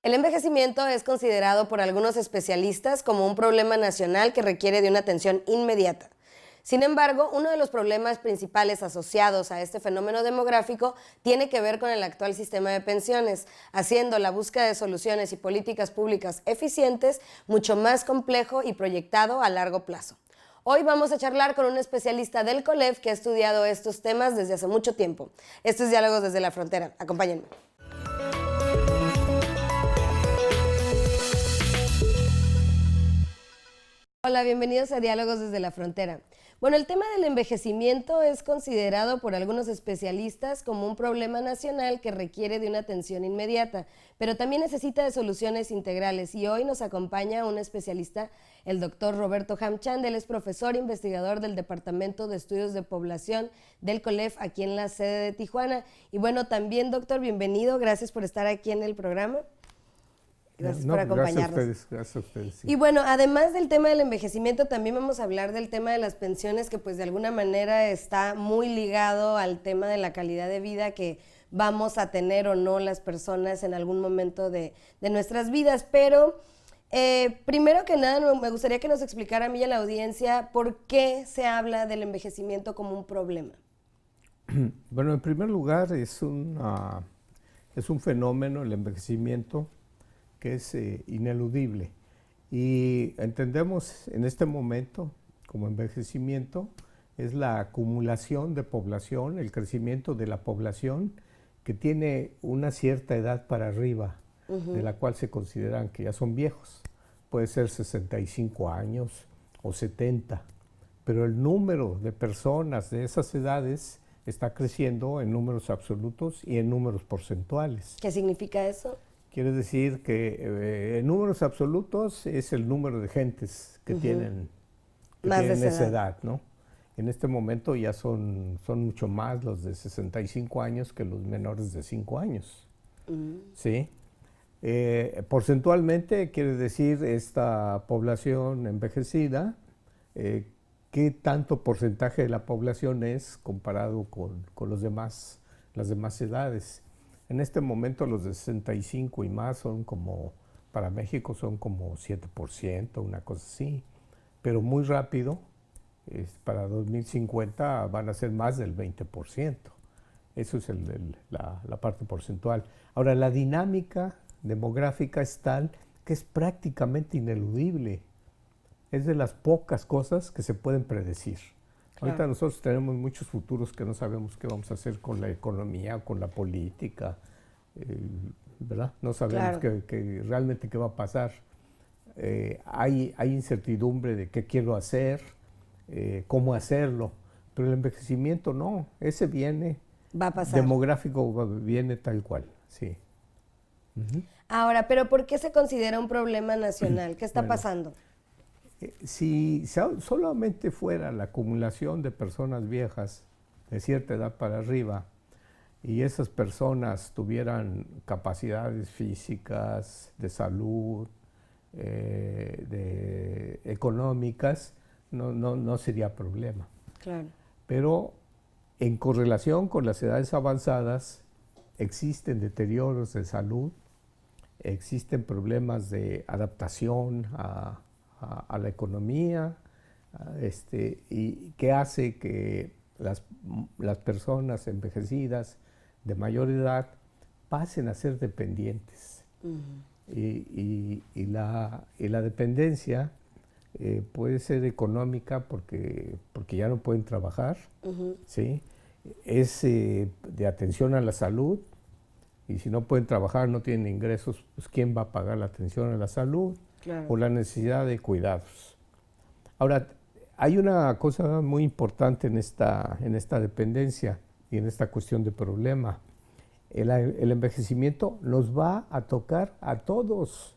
El envejecimiento es considerado por algunos especialistas como un problema nacional que requiere de una atención inmediata. Sin embargo, uno de los problemas principales asociados a este fenómeno demográfico tiene que ver con el actual sistema de pensiones, haciendo la búsqueda de soluciones y políticas públicas eficientes mucho más complejo y proyectado a largo plazo. Hoy vamos a charlar con un especialista del COLEF que ha estudiado estos temas desde hace mucho tiempo. Esto es Diálogos desde la Frontera. Acompáñenme. Hola, bienvenidos a Diálogos desde la Frontera. Bueno, el tema del envejecimiento es considerado por algunos especialistas como un problema nacional que requiere de una atención inmediata, pero también necesita de soluciones integrales. Y hoy nos acompaña un especialista, el doctor Roberto Hamchand. Él es profesor e investigador del Departamento de Estudios de Población del COLEF aquí en la sede de Tijuana. Y bueno, también, doctor, bienvenido. Gracias por estar aquí en el programa. Gracias por acompañarnos. Gracias a ustedes. Sí. Y bueno, además del tema del envejecimiento, también vamos a hablar del tema de las pensiones, que pues de alguna manera está muy ligado al tema de la calidad de vida que vamos a tener o no las personas en algún momento de nuestras vidas. Pero primero que nada, me gustaría que nos explicara a mí y a la audiencia por qué se habla del envejecimiento como un problema. Bueno, en primer lugar, es un fenómeno, el envejecimiento, que es ineludible, y entendemos en este momento como envejecimiento es la acumulación de población, el crecimiento de la población que tiene una cierta edad para arriba, de la cual se consideran que ya son viejos. Puede ser 65 años o 70, pero el número de personas de esas edades está creciendo en números absolutos y en números porcentuales. ¿Qué significa eso? Quiere decir que en números absolutos es el número de gentes que tienen esa edad, ¿no? En este momento ya son mucho más los de 65 años que los menores de 5 años, ¿sí? Porcentualmente quiere decir esta población envejecida, qué tanto porcentaje de la población es comparado con las demás edades. En este momento los de 65 y más son como, para México son como 7%, una cosa así, pero muy rápido, para 2050 van a ser más del 20%. Eso es la parte porcentual. Ahora, la dinámica demográfica es tal que es prácticamente ineludible. Es de las pocas cosas que se pueden predecir. Claro. Ahorita nosotros tenemos muchos futuros que no sabemos qué vamos a hacer con la economía, con la política, ¿verdad? No sabemos realmente qué va a pasar. Hay incertidumbre de qué quiero hacer, cómo hacerlo, pero el envejecimiento no, ese viene, va a pasar. Demográfico viene tal cual, sí. Ahora, ¿pero por qué se considera un problema nacional? ¿Qué está pasando? Si solamente fuera la acumulación de personas viejas de cierta edad para arriba y esas personas tuvieran capacidades físicas, de salud, económicas, no sería problema. Claro. Pero en correlación con las edades avanzadas existen deterioros de salud, existen problemas de adaptación a la economía, y que hace que las personas envejecidas de mayor edad pasen a ser dependientes. Y la dependencia puede ser económica porque ya no pueden trabajar, ¿sí? Es de atención a la salud, y si no pueden trabajar, no tienen ingresos, pues ¿quién va a pagar la atención a la salud? Claro. O la necesidad de cuidados. Ahora, hay una cosa muy importante en esta dependencia y en esta cuestión de problema. El envejecimiento nos va a tocar a todos.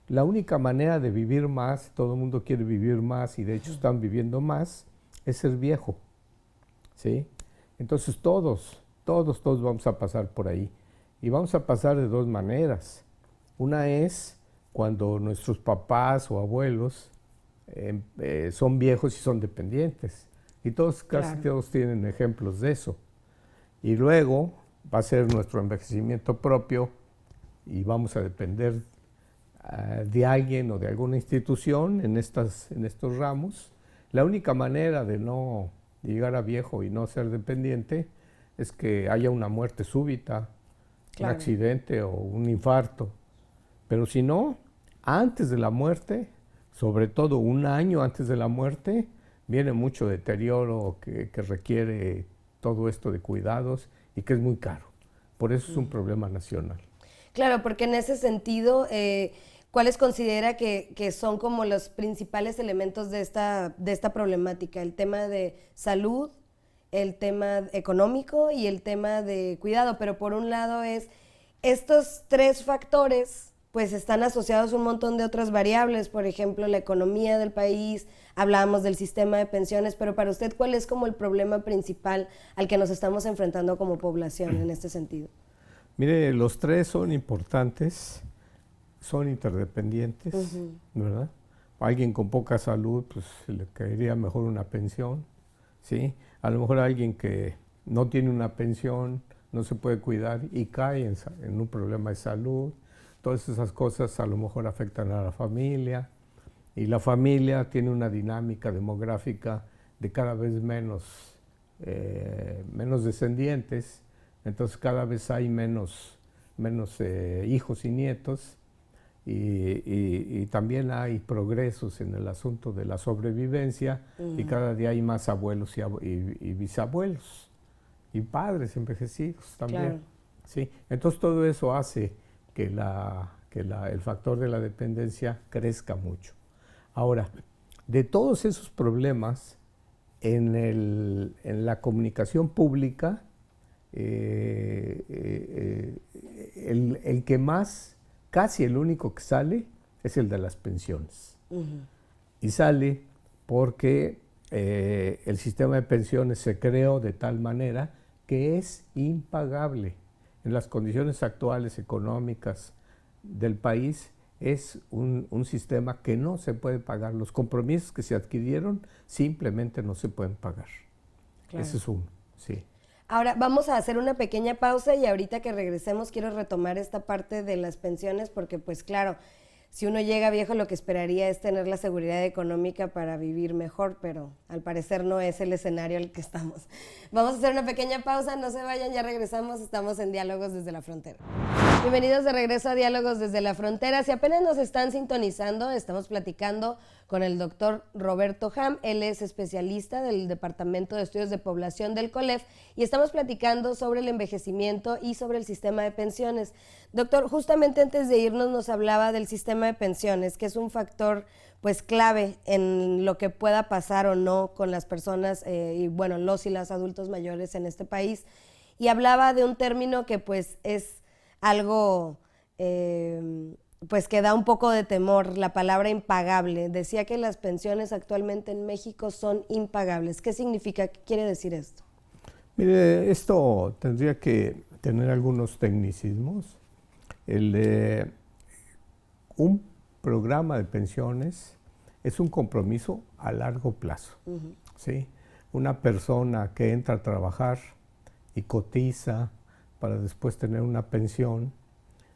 La única manera de vivir más, todo el mundo quiere vivir más y de hecho están viviendo más, es ser viejo, ¿sí? Entonces todos vamos a pasar por ahí. Y vamos a pasar de dos maneras. Una es cuando nuestros papás o abuelos son viejos y son dependientes. Y casi todos tienen ejemplos de eso. Y luego va a ser nuestro envejecimiento propio, y vamos a depender de alguien o de alguna institución en estos ramos. La única manera de no llegar a viejo y no ser dependiente es que haya una muerte súbita, claro, un accidente o un infarto. Pero si no, antes de la muerte, sobre todo un año antes de la muerte, viene mucho deterioro que requiere todo esto de cuidados y que es muy caro. Por eso es un problema nacional. Claro, porque en ese sentido, ¿cuáles considera que son como los principales elementos de esta problemática? El tema de salud, el tema económico y el tema de cuidado. Pero por un lado estos tres factores pues están asociados a un montón de otras variables, por ejemplo, la economía del país, hablábamos del sistema de pensiones, pero para usted, ¿cuál es como el problema principal al que nos estamos enfrentando como población en este sentido? Mire, los tres son importantes, son interdependientes, ¿verdad? Alguien con poca salud, pues le caería mejor una pensión, ¿sí? A lo mejor alguien que no tiene una pensión, no se puede cuidar y cae en un problema de salud. Todas esas cosas a lo mejor afectan a la familia, y la familia tiene una dinámica demográfica de cada vez menos descendientes, entonces cada vez hay menos hijos y nietos, y también hay progresos en el asunto de la sobrevivencia, y cada día hay más abuelos y bisabuelos, y padres envejecidos también. Claro. ¿Sí? Entonces todo eso hace que el factor de la dependencia crezca mucho. Ahora, de todos esos problemas, en la comunicación pública, el que más, casi el único que sale, es el de las pensiones. Y sale porque el sistema de pensiones se creó de tal manera que es impagable. En las condiciones actuales económicas del país, es un sistema que no se puede pagar. Los compromisos que se adquirieron simplemente no se pueden pagar. Claro. Ese es uno, sí. Ahora vamos a hacer una pequeña pausa y ahorita que regresemos quiero retomar esta parte de las pensiones porque pues claro, si uno llega viejo lo que esperaría es tener la seguridad económica para vivir mejor, pero al parecer no es el escenario al que estamos. Vamos a hacer una pequeña pausa, no se vayan, ya regresamos, estamos en Diálogos desde la Frontera. Bienvenidos de regreso a Diálogos desde la Frontera. Si apenas nos están sintonizando, estamos platicando con el doctor Roberto Ham. Él es especialista del Departamento de Estudios de Población del COLEF y estamos platicando sobre el envejecimiento y sobre el sistema de pensiones. Doctor, justamente antes de irnos nos hablaba del sistema de pensiones, que es un factor pues clave en lo que pueda pasar o no con las personas y bueno, los y las adultos mayores en este país. Y hablaba de un término que pues es algo pues que da un poco de temor, la palabra impagable. Decía que las pensiones actualmente en México son impagables. ¿Qué significa? ¿Qué quiere decir esto? Mire, esto tendría que tener algunos tecnicismos. Un programa de pensiones es un compromiso a largo plazo. ¿Sí? Una persona que entra a trabajar y cotiza para después tener una pensión,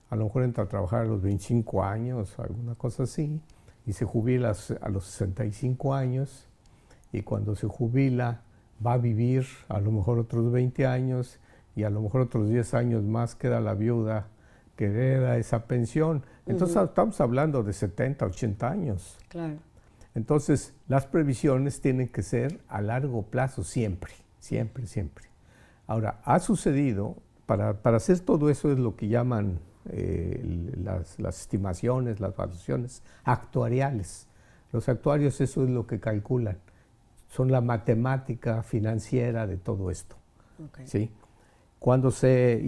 a lo mejor entra a trabajar a los 25 años, alguna cosa así, y se jubila a los 65 años, y cuando se jubila va a vivir a lo mejor otros 20 años, y a lo mejor otros 10 años más queda la viuda que hereda esa pensión. Entonces estamos hablando de 70, 80 años. Claro. Entonces las previsiones tienen que ser a largo plazo siempre, siempre, siempre. Ahora, ha sucedido, para hacer todo eso es lo que llaman las estimaciones, las valoraciones actuariales. Los actuarios eso es lo que calculan, son la matemática financiera de todo esto. Okay. ¿Sí? Cuando se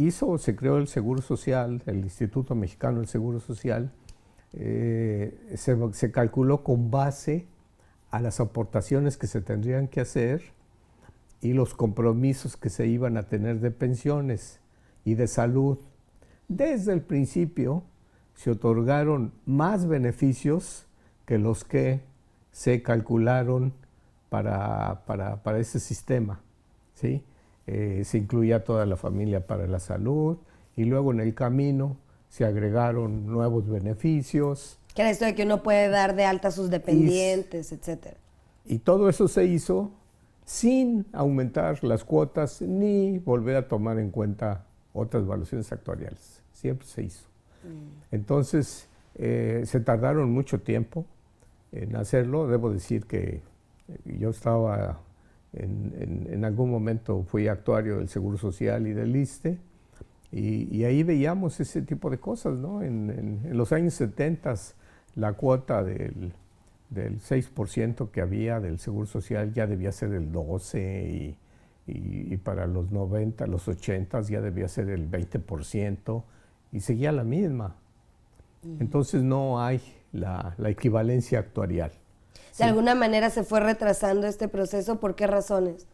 creó el Seguro Social, el Instituto Mexicano del Seguro Social, se calculó con base a las aportaciones que se tendrían que hacer y los compromisos que se iban a tener de pensiones y de salud. Desde el principio se otorgaron más beneficios que los que se calcularon para ese sistema, ¿sí? Se incluía toda la familia para la salud y luego en el camino se agregaron nuevos beneficios. Que era esto de que uno puede dar de alta a sus dependientes, etcétera. Y todo eso se hizo sin aumentar las cuotas ni volver a tomar en cuenta otras evaluaciones actuariales. Siempre se hizo. Entonces, se tardaron mucho tiempo en hacerlo. Debo decir que yo estaba, en algún momento fui actuario del Seguro Social y del ISSSTE, y ahí veíamos ese tipo de cosas, ¿no? En los años 70 la cuota del 6% que había del Seguro Social ya debía ser el 12%, y para los 90, los 80 ya debía ser el 20%, y seguía la misma. Entonces no hay la equivalencia actuarial. De alguna manera se fue retrasando este proceso, ¿por qué razones?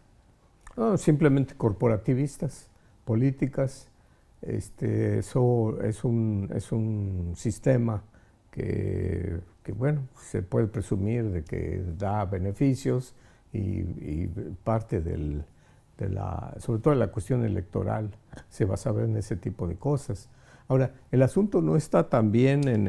No, simplemente corporativistas, políticas. Eso es un sistema que, bueno, se puede presumir de que da beneficios, y parte sobre todo de la cuestión electoral se basa en ese tipo de cosas. Ahora, el asunto no está también en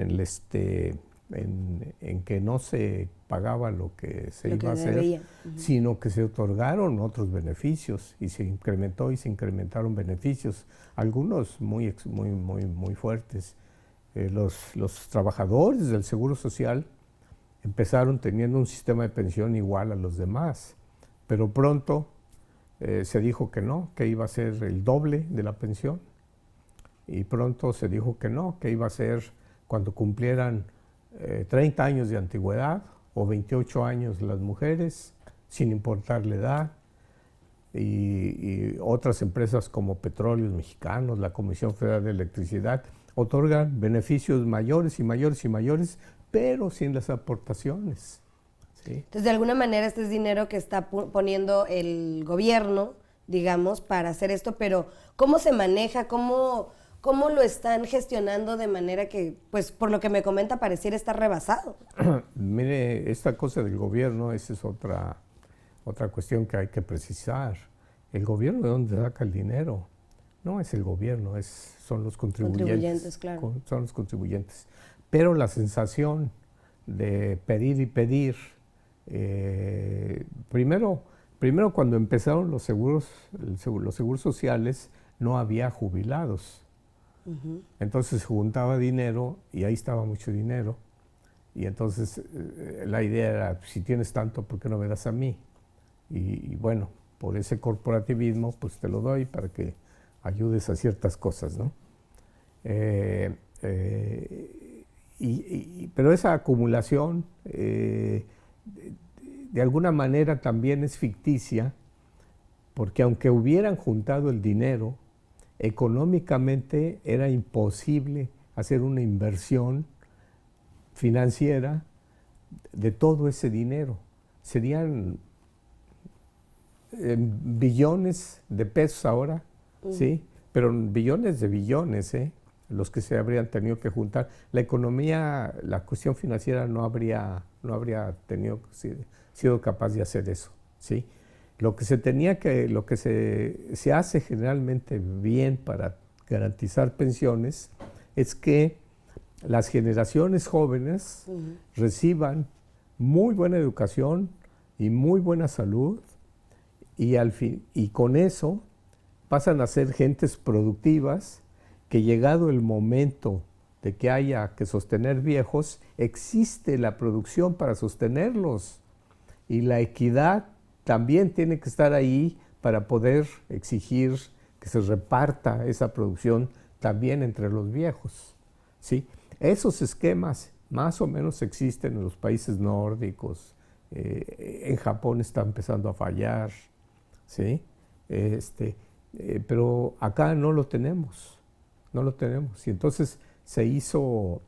que no se pagaba lo que se iba a hacer, sino que se otorgaron otros beneficios y se incrementaron beneficios, algunos muy fuertes. Los trabajadores del Seguro Social empezaron teniendo un sistema de pensión igual a los demás, pero pronto se dijo que no, que iba a ser el doble de la pensión, y pronto se dijo que no, que iba a ser cuando cumplieran 30 años de antigüedad o 28 años las mujeres, sin importar la edad, y otras empresas como Petróleos Mexicanos, la Comisión Federal de Electricidad, otorgan beneficios mayores y mayores y mayores, pero sin las aportaciones. ¿Sí? Entonces, de alguna manera, este es dinero que está poniendo el gobierno, digamos, para hacer esto, pero ¿cómo se maneja? ¿Cómo lo están gestionando de manera que, pues, por lo que me comenta, pareciera estar rebasado? Mire, esta cosa del gobierno, esa es otra cuestión que hay que precisar. ¿El gobierno de dónde saca el dinero? No es el gobierno, son los contribuyentes. Claro. Son los contribuyentes. Pero la sensación de pedir y pedir, primero cuando empezaron los seguros sociales, no había jubilados. Entonces se juntaba dinero y ahí estaba mucho dinero. Y entonces la idea era, si tienes tanto, ¿por qué no me das a mí? Y bueno, por ese corporativismo, pues te lo doy para que ayudes a ciertas cosas, ¿no? Pero esa acumulación de alguna manera también es ficticia, porque aunque hubieran juntado el dinero, económicamente era imposible hacer una inversión financiera de todo ese dinero. Serían billones de pesos ahora, ¿sí? Pero billones de billones, los que se habrían tenido que juntar. La economía, la cuestión financiera no habría sido capaz de hacer eso, ¿sí? Lo que se hace generalmente bien para garantizar pensiones es que las generaciones jóvenes reciban muy buena educación y muy buena salud, y con eso pasan a ser gentes productivas que, llegado el momento de que haya que sostener viejos, existe la producción para sostenerlos, y la equidad también tiene que estar ahí para poder exigir que se reparta esa producción también entre los viejos, ¿sí? Esos esquemas más o menos existen en los países nórdicos. En Japón está empezando a fallar, ¿sí? Pero acá no lo tenemos. Y entonces se hizo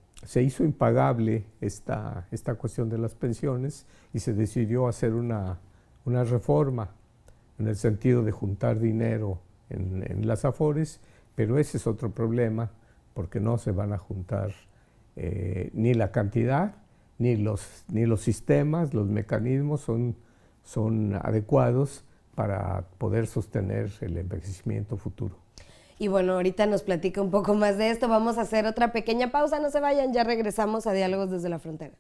impagable esta cuestión de las pensiones, y se decidió hacer una reforma en el sentido de juntar dinero en las AFORES, pero ese es otro problema, porque no se van a juntar ni la cantidad, ni los sistemas, los mecanismos son adecuados para poder sostener el envejecimiento futuro. Y bueno, ahorita nos platica un poco más de esto. Vamos a hacer otra pequeña pausa, no se vayan, ya regresamos a Diálogos desde la Frontera.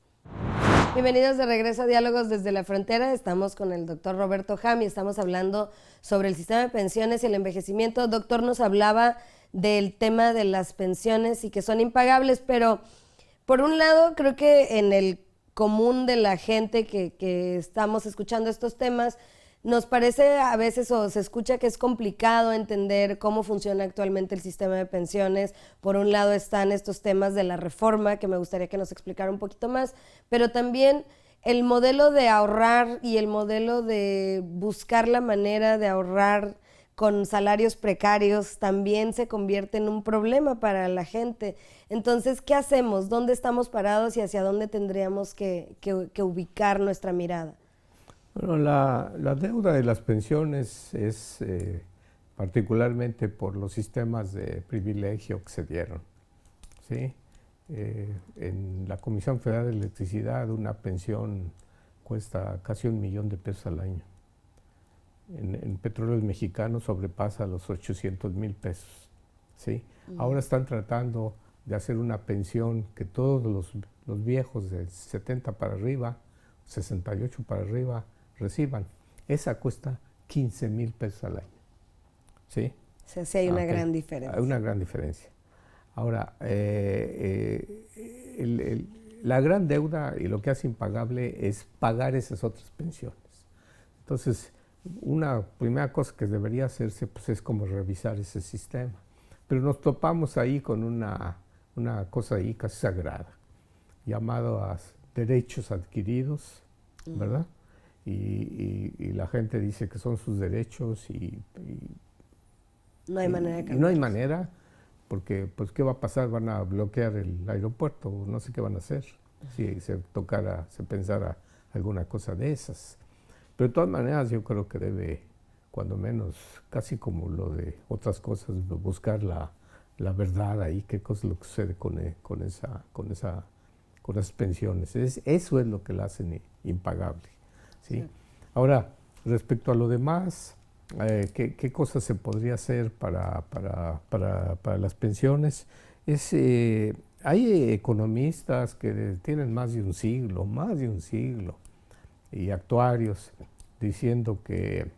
Bienvenidos de regreso a Diálogos desde la Frontera. Estamos con el doctor Roberto Ham y estamos hablando sobre el sistema de pensiones y el envejecimiento. Doctor, nos hablaba del tema de las pensiones y que son impagables, pero por un lado creo que en el común de la gente que estamos escuchando estos temas, nos parece a veces o se escucha que es complicado entender cómo funciona actualmente el sistema de pensiones. Por un lado están estos temas de la reforma, que me gustaría que nos explicara un poquito más, pero también el modelo de ahorrar y el modelo de buscar la manera de ahorrar con salarios precarios también se convierte en un problema para la gente. Entonces, ¿qué hacemos? ¿Dónde estamos parados y hacia dónde tendríamos que ubicar nuestra mirada? Bueno, la deuda de las pensiones es particularmente por los sistemas de privilegio que se dieron, ¿sí? En la Comisión Federal de Electricidad una pensión cuesta casi $1,000,000 al año. En Petróleos Mexicanos sobrepasa los 800,000 pesos, ¿sí? Ahora están tratando de hacer una pensión que todos los viejos de 70 para arriba, 68 para arriba, reciban. Esa cuesta 15,000 pesos al año, ¿sí? O sea, sí hay una gran diferencia. Hay una gran diferencia. Ahora, la gran deuda y lo que hace impagable es pagar esas otras pensiones. Entonces, una primera cosa que debería hacerse pues, es como revisar ese sistema. Pero nos topamos ahí con una cosa ahí casi sagrada, llamado a derechos adquiridos, ¿verdad? Y la gente dice que son sus derechos y no hay manera de cambiarlos. Y no hay manera, porque pues ¿qué va a pasar? Van a bloquear el aeropuerto, no sé qué van a hacer, si se pensara alguna cosa de esas. Pero de todas maneras yo creo que debe, cuando menos, casi como lo de otras cosas, buscar la verdad ahí, qué cosa es lo que sucede con esas pensiones. Eso es lo que la hacen impagable, ¿sí? Sí. Ahora, respecto a lo demás, ¿qué cosas se podría hacer para las pensiones? Hay economistas que tienen más de un siglo, y actuarios diciendo que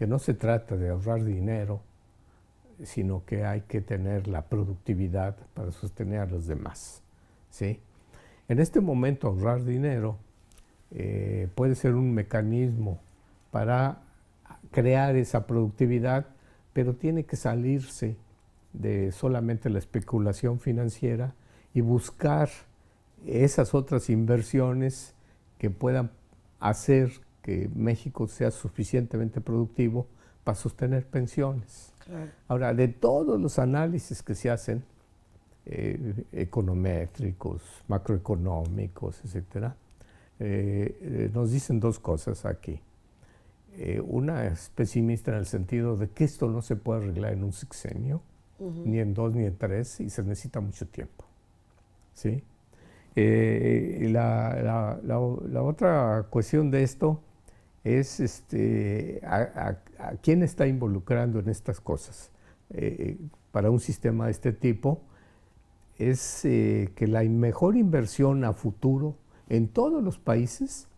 no se trata de ahorrar dinero, sino que hay que tener la productividad para sostener a los demás, ¿sí? En este momento ahorrar dinero puede ser un mecanismo para crear esa productividad, pero tiene que salirse de solamente la especulación financiera y buscar esas otras inversiones que puedan hacer que México sea suficientemente productivo para sostener pensiones. Claro. Ahora, de todos los análisis que se hacen, econométricos, macroeconómicos, etcétera, nos dicen dos cosas aquí. Una es pesimista en el sentido de que esto no se puede arreglar en un sexenio, ni en 2 ni en 3, y se necesita mucho tiempo, ¿sí? La otra cuestión de esto es a quién está involucrando en estas cosas. Para un sistema de este tipo es que la mejor inversión a futuro en todos los países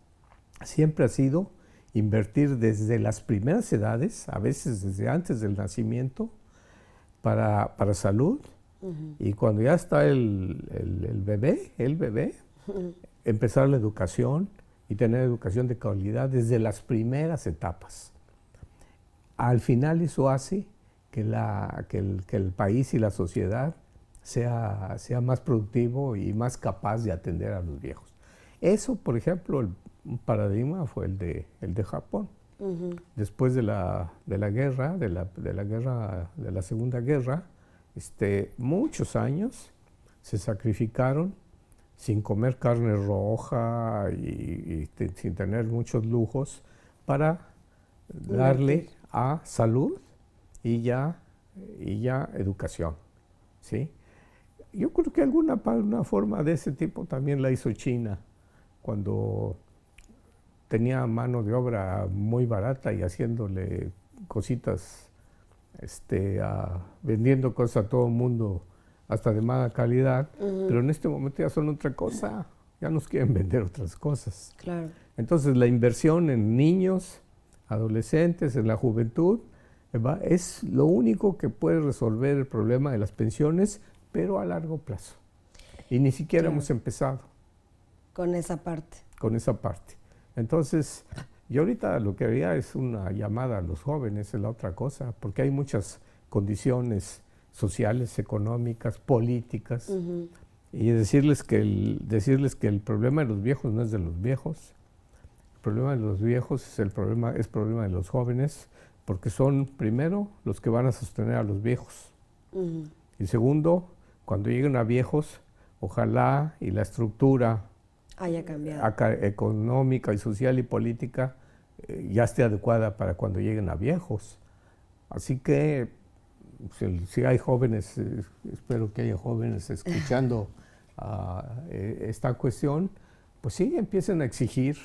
siempre ha sido invertir desde las primeras edades, a veces desde antes del nacimiento, para salud. Y cuando ya está el bebé, empezar la educación y tener educación de calidad desde las primeras etapas. Al final eso hace que el país y la sociedad sea más productivo y más capaz de atender a los viejos. Eso, por ejemplo, un paradigma fue el de Japón. Después de la Segunda Guerra, muchos años se sacrificaron sin comer carne roja y sin tener muchos lujos para darle a salud y ya educación, ¿sí? Yo creo que una forma de ese tipo también la hizo China cuando tenía mano de obra muy barata y haciéndole cositas vendiendo cosas a todo el mundo hasta de mala calidad, pero en este momento ya son otra cosa, ya nos quieren vender otras cosas. Claro. Entonces la inversión en niños, adolescentes, en la juventud, es lo único que puede resolver el problema de las pensiones, pero a largo plazo. Y ni siquiera hemos empezado. Con esa parte. Con esa parte. Entonces, yo ahorita lo que haría es una llamada a los jóvenes, es la otra cosa, porque hay muchas condiciones sociales, económicas, políticas, y decirles que el problema de los viejos no es de los viejos, el problema de los viejos es problema de los jóvenes, porque son, primero, los que van a sostener a los viejos, y segundo, cuando lleguen a viejos, ojalá y la estructura haya cambiado. Económica y social y política ya esté adecuada para cuando lleguen a viejos. Así que si hay jóvenes, espero que haya jóvenes escuchando esta cuestión, pues sí, empiecen a exigir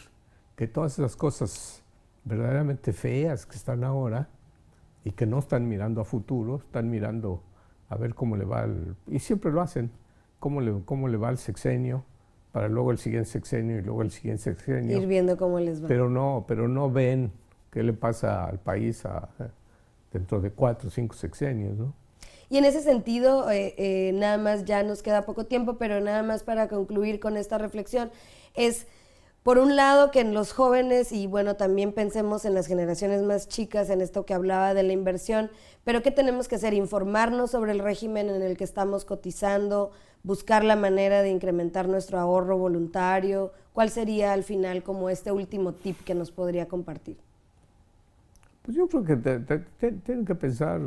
que todas esas cosas verdaderamente feas que están ahora y que no están mirando a futuro, están mirando a ver cómo le va, y siempre lo hacen, cómo le va el sexenio, para luego el siguiente sexenio y luego el siguiente sexenio. Ir viendo cómo les va. Pero no ven qué le pasa al país dentro de 4 o 5 sexenios, ¿no? Y en ese sentido, nada más, ya nos queda poco tiempo, pero nada más para concluir con esta reflexión, es, por un lado, que en los jóvenes, y bueno, también pensemos en las generaciones más chicas, en esto que hablaba de la inversión, pero ¿qué tenemos que hacer? Informarnos sobre el régimen en el que estamos cotizando, buscar la manera de incrementar nuestro ahorro voluntario. ¿Cuál sería al final como este último tip que nos podría compartir? Pues yo creo que tienen que pensar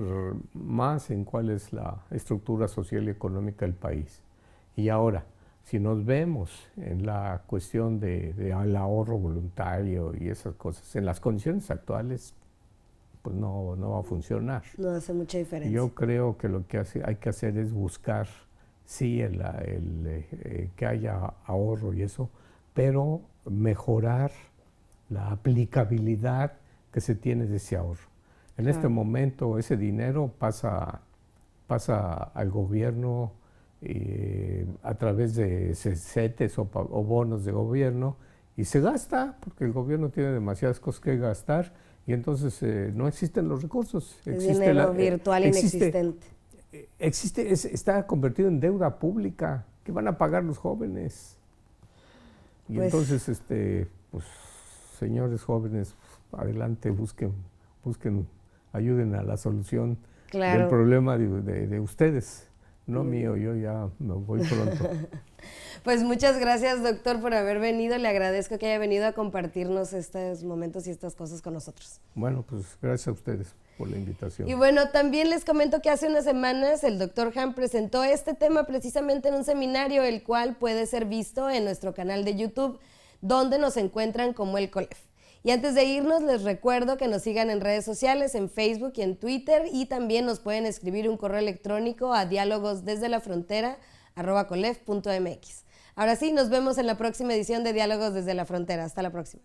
más en cuál es la estructura social y económica del país. Y ahora, si nos vemos en la cuestión del ahorro voluntario y esas cosas, en las condiciones actuales, pues no va a funcionar. No hace mucha diferencia. Yo creo que lo que hay que hacer es buscar, sí, que haya ahorro y eso, pero mejorar la aplicabilidad que se tiene de ese ahorro. En este momento ese dinero pasa al gobierno a través de CETES o bonos de gobierno y se gasta porque el gobierno tiene demasiadas cosas que gastar y entonces no existen los recursos. Existe dinero virtual inexistente. Está convertido en deuda pública que van a pagar los jóvenes. Y pues, entonces, pues, señores jóvenes, adelante, busquen, ayuden a la solución del problema de ustedes, no mío, yo ya me voy pronto. Pues muchas gracias, doctor, por haber venido. Le agradezco que haya venido a compartirnos estos momentos y estas cosas con nosotros. Bueno, pues gracias a ustedes por la invitación. Y bueno, también les comento que hace unas semanas el doctor Han presentó este tema precisamente en un seminario, el cual puede ser visto en nuestro canal de YouTube, donde nos encuentran como el COLEF. Y antes de irnos, les recuerdo que nos sigan en redes sociales, en Facebook y en Twitter, y también nos pueden escribir un correo electrónico a dialogosdesdelafrontera@colef.mx. Ahora sí, nos vemos en la próxima edición de Diálogos desde la Frontera. Hasta la próxima.